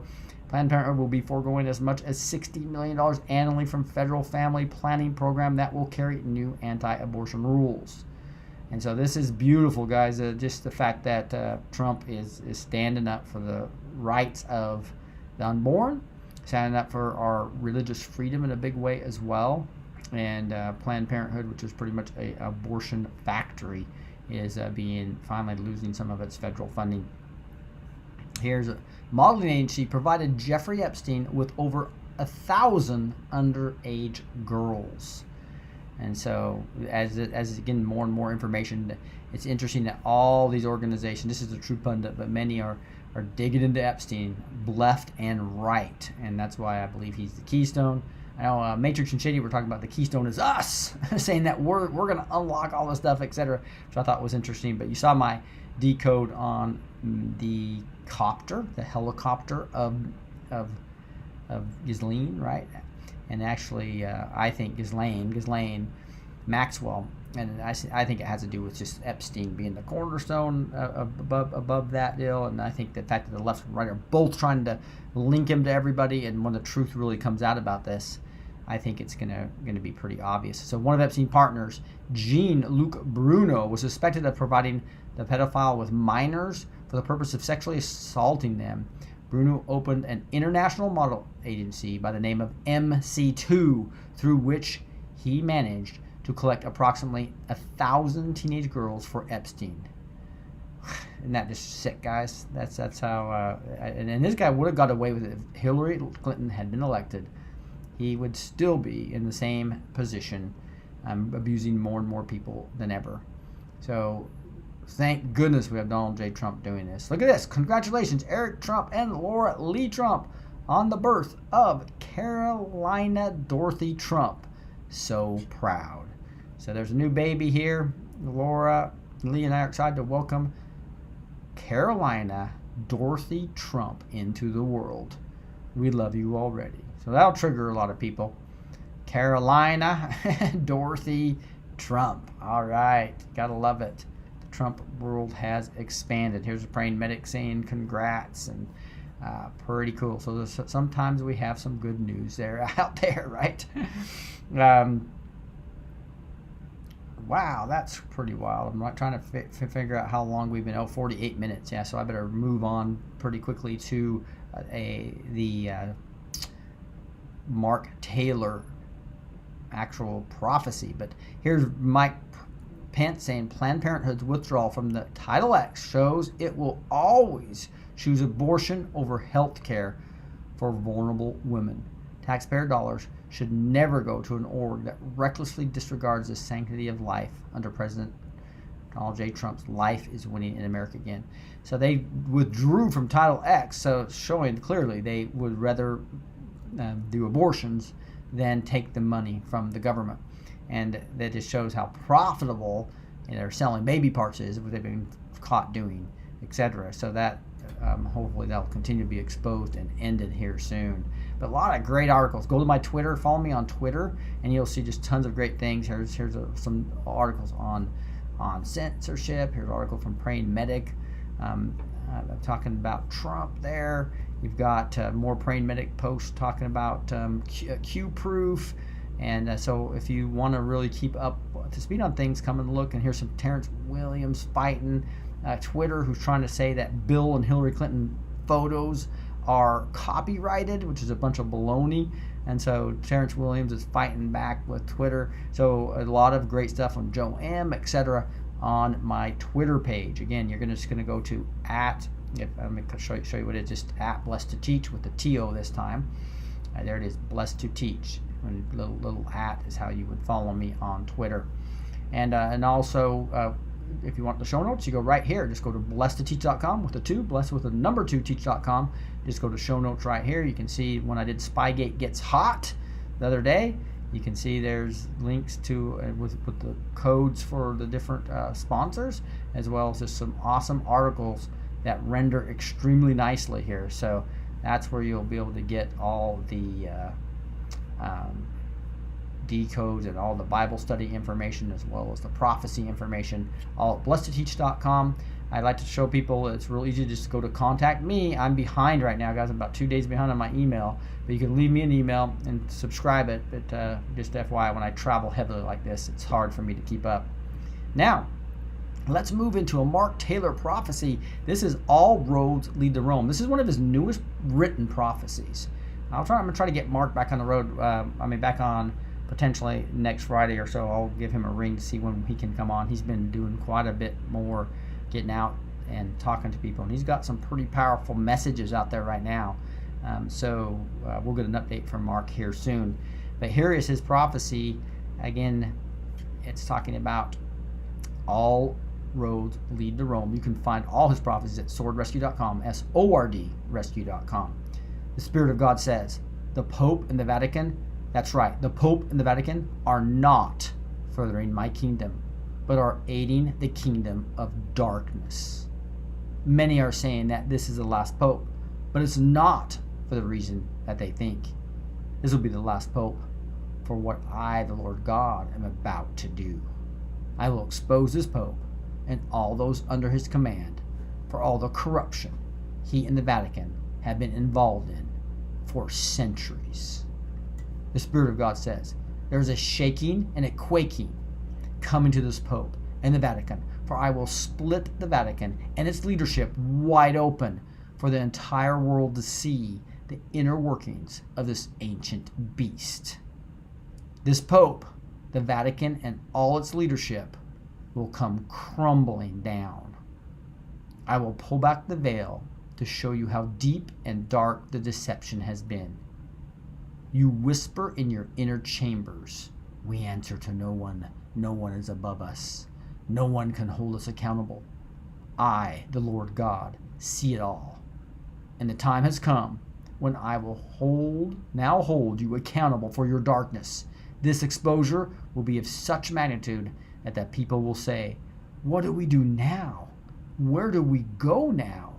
Planned Parenthood will be foregoing as much as $60 million annually from federal family planning program that will carry new anti-abortion rules. And so this is beautiful, guys. Just the fact that Trump is standing up for the rights of the unborn, standing up for our religious freedom in a big way as well. And Planned Parenthood, which is pretty much an abortion factory, is finally losing some of its federal funding. Here's a modeling agency provided Jeffrey Epstein with over 1,000 underage girls. And so as again more and more information, it's interesting that all these organizations, this is a true pundit, but many are digging into Epstein left and right. And that's why I believe he's the keystone. I know Matrix and Shady were talking about the keystone is us, saying that we're going to unlock all this stuff, etc., which I thought was interesting. But you saw my decode on the helicopter of Ghislaine, right? And actually, I think Ghislaine Maxwell, and I think it has to do with just Epstein being the cornerstone above that deal. And I think the fact that the left and right are both trying to link him to everybody, and when the truth really comes out about this, I think it's gonna be pretty obvious. So one of Epstein's partners, Jean-Luc Bruno, was suspected of providing the pedophile with minors for the purpose of sexually assaulting them. Bruno opened an international model agency by the name of MC2, through which he managed to collect approximately 1,000 teenage girls for Epstein. Isn't that just sick, guys? That's how. And this guy would have got away with it if Hillary Clinton had been elected. He would still be in the same position, abusing more and more people than ever. So thank goodness we have Donald J. Trump doing this. Look at this. Congratulations, Eric Trump and Laura Lee Trump, on the birth of Carolina Dorothy Trump. So proud. So there's a new baby here. Laura Lee and I are excited to welcome Carolina Dorothy Trump into the world. We love you already. So that'll trigger a lot of people. Carolina Dorothy Trump. All right. Gotta love it. Trump world has expanded. Here's a praying medic saying congrats, and pretty cool. So sometimes we have some good news there out there, right? Wow, that's pretty wild. I'm not trying to figure out how long we've been. 48 minutes. Yeah, so I better move on pretty quickly to the Mark Taylor actual prophecy. But here's Mike Pence saying Planned Parenthood's withdrawal from the Title X shows it will always choose abortion over health care for vulnerable women. Taxpayer dollars should never go to an org that recklessly disregards the sanctity of life under President Donald J. Trump's life is winning in America again. So they withdrew from Title X, so showing clearly they would rather do abortions than take the money from the government. And that just shows how profitable they're selling baby parts is, what they've been caught doing, etc. So that hopefully that'll continue to be exposed and ended here soon. But a lot of great articles. Go to my Twitter, follow me on Twitter, and you'll see just tons of great things. Here's some articles on censorship. Here's an article from Praying Medic. I'm talking about Trump there. You've got more Praying Medic posts talking about Q-proof. And so if you want to really keep up to speed on things, come and look. And here's some Terrence Williams fighting Twitter, who's trying to say that Bill and Hillary Clinton photos are copyrighted, which is a bunch of baloney. And so Terrence Williams is fighting back with Twitter. So a lot of great stuff on Joe M, etc. on my Twitter page. Again, you're just going to go to let me show you what it is, just at Blessed to Teach with the T-O this time. There it is, Blessed to Teach. And little at is how you would follow me on Twitter. And also, if you want the show notes, you go right here. Just go to blessedtoteach.com with a 2, blessed with a number 2 teach.com. Just go to show notes right here. You can see when I did Spygate Gets Hot the other day. You can see there's links to with the codes for the different sponsors, as well as just some awesome articles that render extremely nicely here. So that's where you'll be able to get all the Decode and all the Bible study information, as well as the prophecy information, all at blessedtoteach.com. I like to show people it's real easy just to go to contact me. I'm behind right now, guys. I'm about 2 days behind on my email, but you can leave me an email and subscribe it. But just FYI, when I travel heavily like this, it's hard for me to keep up. Now, let's move into a Mark Taylor prophecy. This is All Roads Lead to Rome. This is one of his newest written prophecies. I'm going to try to get Mark back on the road. Back on potentially next Friday or so. I'll give him a ring to see when he can come on. He's been doing quite a bit more, getting out and talking to people, and he's got some pretty powerful messages out there right now. So we'll get an update from Mark here soon. But here is his prophecy. Again, it's talking about all roads lead to Rome. You can find all his prophecies at swordrescue.com, SORD rescue.com. The Spirit of God says, the Pope and the Vatican, that's right, the Pope and the Vatican are not furthering my kingdom, but are aiding the kingdom of darkness. Many are saying that this is the last Pope, but it's not for the reason that they think. This will be the last Pope for what I, the Lord God, am about to do. I will expose this Pope and all those under his command for all the corruption he and the Vatican have been involved in for centuries. The Spirit of God says, there is a shaking and a quaking coming to this Pope and the Vatican, for I will split the Vatican and its leadership wide open for the entire world to see the inner workings of this ancient beast. This Pope, the Vatican, and all its leadership will come crumbling down. I will pull back the veil to show you how deep and dark the deception has been. You whisper in your inner chambers, we answer to no one. No one is above us. No one can hold us accountable. I, the Lord God, see it all. And the time has come when I will hold you accountable for your darkness. This exposure will be of such magnitude that the people will say, what do we do now? Where do we go now?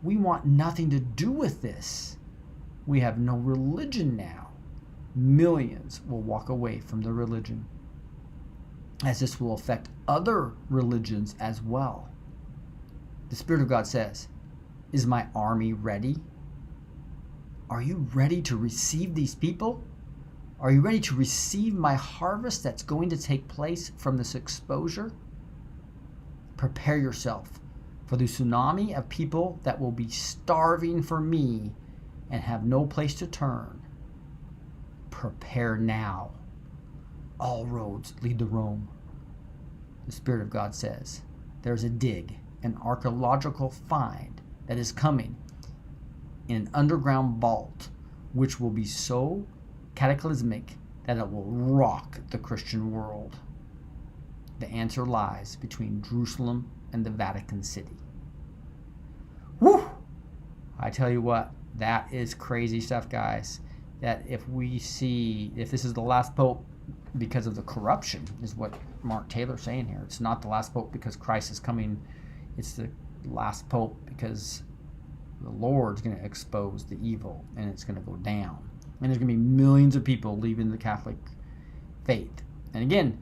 We want nothing to do with this. We have no religion now. Millions will walk away from the religion, as this will affect other religions as well. The Spirit of God says, is my army ready? Are you ready to receive these people? Are you ready to receive my harvest that's going to take place from this exposure? Prepare yourself for the tsunami of people that will be starving for me and have no place to turn. Prepare now. All roads lead to Rome. The Spirit of God says, there's a dig, an archaeological find that is coming in an underground vault, which will be so cataclysmic that it will rock the Christian world. The answer lies between Jerusalem and the Vatican City. Whew! I tell you what, that is crazy stuff, guys. That if this is the last pope because of the corruption, is what Mark Taylor's saying here. It's not the last pope because Christ is coming. It's the last pope because the Lord's going to expose the evil and it's going to go down. And there's going to be millions of people leaving the Catholic faith. And again,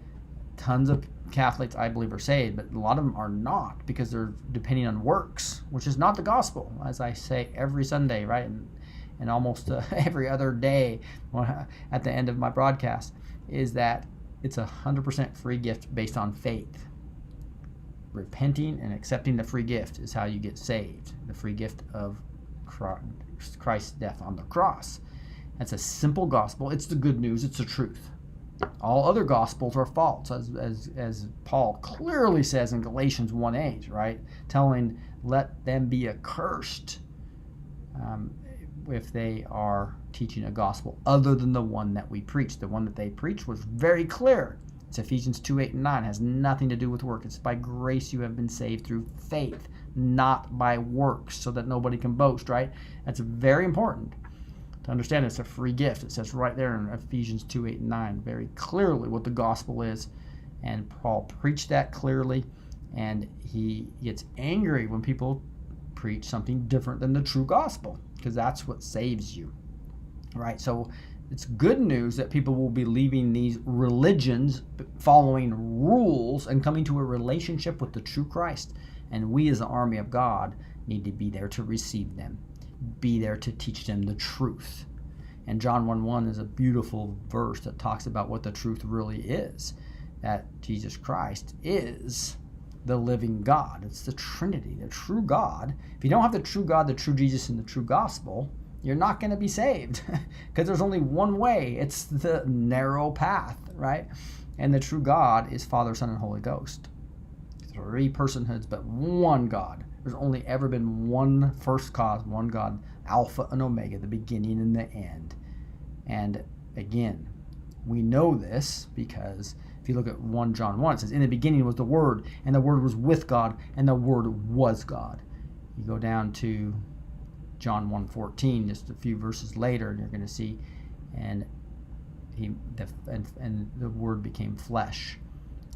tons of Catholics, I believe, are saved, but a lot of them are not because they're depending on works, which is not the gospel, as I say every Sunday, right? And almost every other day at the end of my broadcast, is that it's 100% free gift based on faith. Repenting and accepting the free gift is how you get saved. The free gift of Christ's death on the cross. That's a simple gospel. It's the good news. It's the truth. All other gospels are false, as Paul clearly says in Galatians 1:8, right? Telling, let them be accursed if they are teaching a gospel other than the one that we preach. The one that they preached was very clear. It's Ephesians 2:8 and 9. It has nothing to do with work. It's by grace you have been saved through faith, not by works, so that nobody can boast, right? That's very important to understand. It's a free gift. It says right there in Ephesians 2:8 and 9 very clearly what the gospel is. And Paul preached that clearly, and he gets angry when people preach something different than the true gospel, because that's what saves you, right? So it's good news that people will be leaving these religions, following rules, and coming to a relationship with the true Christ. And we as the army of God need to be there to receive them, be there to teach them the truth. And John 1:1 is a beautiful verse that talks about what the truth really is, that Jesus Christ is the living God. It's the Trinity, the true God. If you don't have the true God, the true Jesus, and the true gospel, you're not going to be saved, because there's only one way. It's the narrow path, right? And the true God is Father, Son, and Holy Ghost. 3 personhoods, but one God. There's only ever been one first cause, one God, Alpha and Omega, the beginning and the end. And again, we know this because if you look at 1 John 1, it says, in the beginning was the Word, and the Word was with God, and the Word was God. You go down to John 1:14, just a few verses later, and you're going to see, and the Word became flesh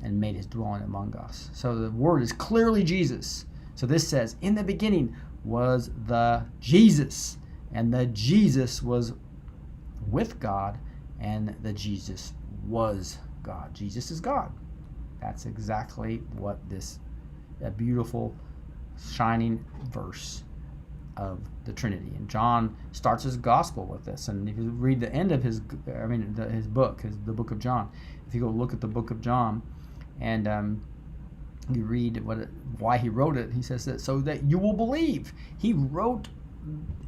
and made his dwelling among us. So the Word is clearly Jesus. So this says, in the beginning was the Jesus, and the Jesus was with God, and the Jesus was God. Jesus is God. That's exactly what a beautiful, shining verse of the Trinity. And John starts his gospel with this. And if you read the end of his book, the book of John, if you go look at the book of John, and you read why he wrote it, he says that so that you will believe. He wrote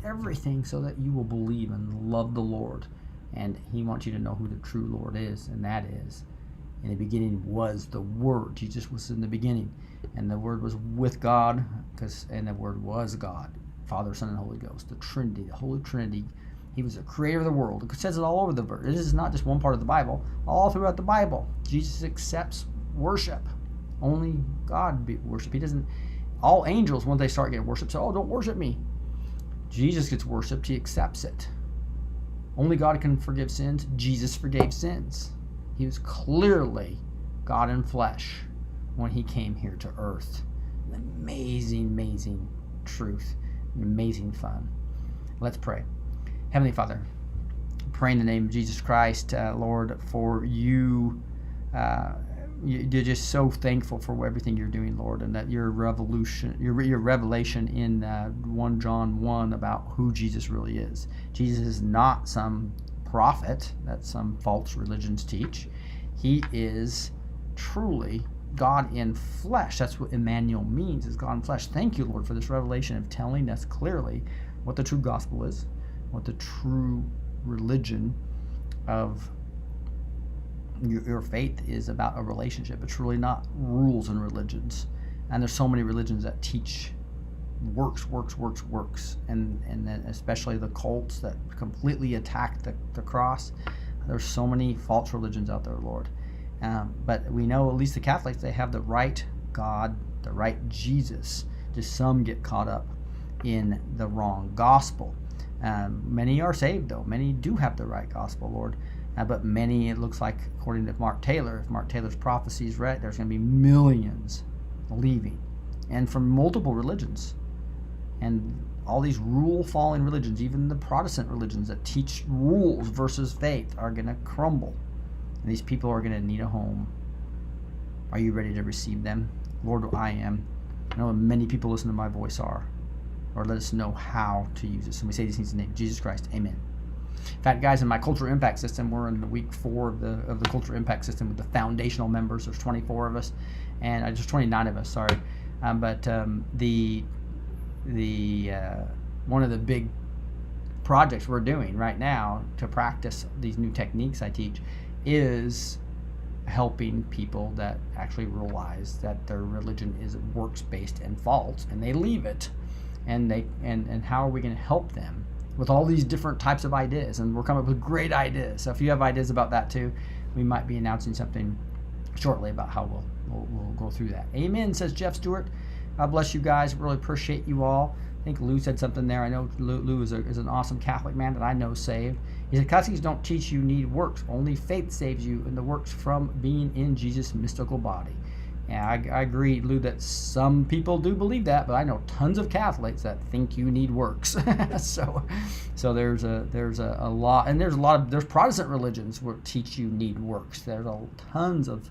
everything so that you will believe and love the Lord. And he wants you to know who the true Lord is, and that is, in the beginning was the Word. Jesus was in the beginning, and the Word was with God, and the Word was God, Father, Son, and Holy Ghost, the Trinity, the Holy Trinity. He was the creator of the world. It says it all over the verse. This is not just one part of the Bible. All throughout the Bible, Jesus accepts worship. Only God be worship. He doesn't. All angels, when they start getting worship, say, "Oh, don't worship me." Jesus gets worshipped. He accepts it. Only God can forgive sins. Jesus forgave sins. He was clearly God in flesh when he came here to earth. An amazing, amazing truth. An amazing fun. Let's pray. Heavenly Father, pray in the name of Jesus Christ, Lord, for you. You're just so thankful for everything you're doing, Lord, and that your revelation in 1 John 1 about who Jesus really is. Jesus is not some prophet that some false religions teach. He is truly God in flesh. That's what Emmanuel means, is God in flesh. Thank you, Lord, for this revelation of telling us clearly what the true gospel is, what the true religion of your faith is about, a relationship. It's really not rules and religions. And there's so many religions that teach works, and then especially the cults that completely attack the cross. There's so many false religions out there, Lord. But But we know at least the Catholics, they have the right God, the right Jesus. Just some get caught up in the wrong gospel. Many are saved, though. Many do have the right gospel, Lord. But many, it looks like, according to Mark Taylor, if Mark Taylor's prophecy is right, there's going to be millions leaving. And from multiple religions. And all these rule-following religions, even the Protestant religions that teach rules versus faith, are going to crumble. And these people are going to need a home. Are you ready to receive them? Lord, I am. I know many people listening to my voice are. Or let us know how to use this. And we say these things in the name of Jesus Christ. Amen. In fact, guys, in my Culture Impact System, we're in the week 4 of the Culture Impact System with the foundational members. There's 24 of us, and there's 29 of us. Sorry, but the one of the big projects we're doing right now to practice these new techniques I teach is helping people that actually realize that their religion is works-based and false, and they leave it, and how are we going to help them with all these different types of ideas? And we're coming up with great ideas. So if you have ideas about that too, we might be announcing something shortly about how we'll go through that. Amen, says Jeff Stewart. God bless you guys. Really appreciate you all. I think Lou said something there. I know Lou is an awesome Catholic man that I know saved. He said, Catholics don't teach you need works. Only faith saves you, and the works from being in Jesus' mystical body. Yeah, I agree, Lou, that some people do believe that, but I know tons of Catholics that think you need works. so there's a lot, and there's Protestant religions where teach you need works. There's tons of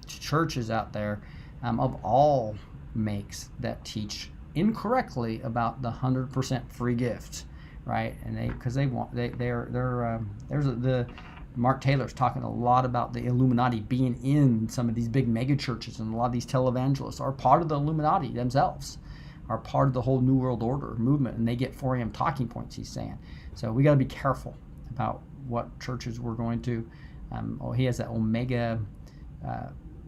churches out there of all makes that teach incorrectly about the 100% free gift, right? And the Mark Taylor's talking a lot about the Illuminati being in some of these big mega churches, and a lot of these televangelists are part of the Illuminati themselves, are part of the whole New World Order movement, and they get 4 a.m. talking points, he's saying. So we got to be careful about what churches we're going to. He has that Omega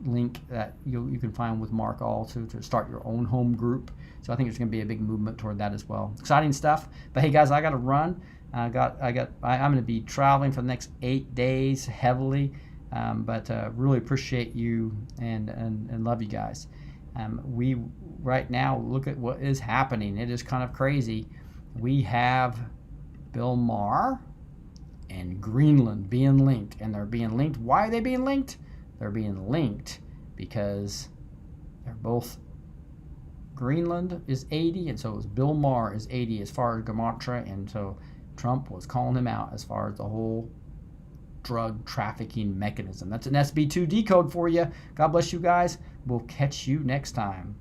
link that you can find with Mark also to start your own home group. So I think there's going to be a big movement toward that as well. Exciting stuff. But hey guys, I got to run. I'm going to be traveling for the next 8 days heavily, but really appreciate you and love you guys. We right now look at what is happening. It is kind of crazy. We have Bill Maher and Greenland being linked, and they're being linked. Why are they being linked? They're being linked because they're both. Greenland is 80, and so is Bill Maher is 80 as far as Gematria, and so Trump was calling him out as far as the whole drug trafficking mechanism. That's an SB2 Decode for you. God bless you guys. We'll catch you next time.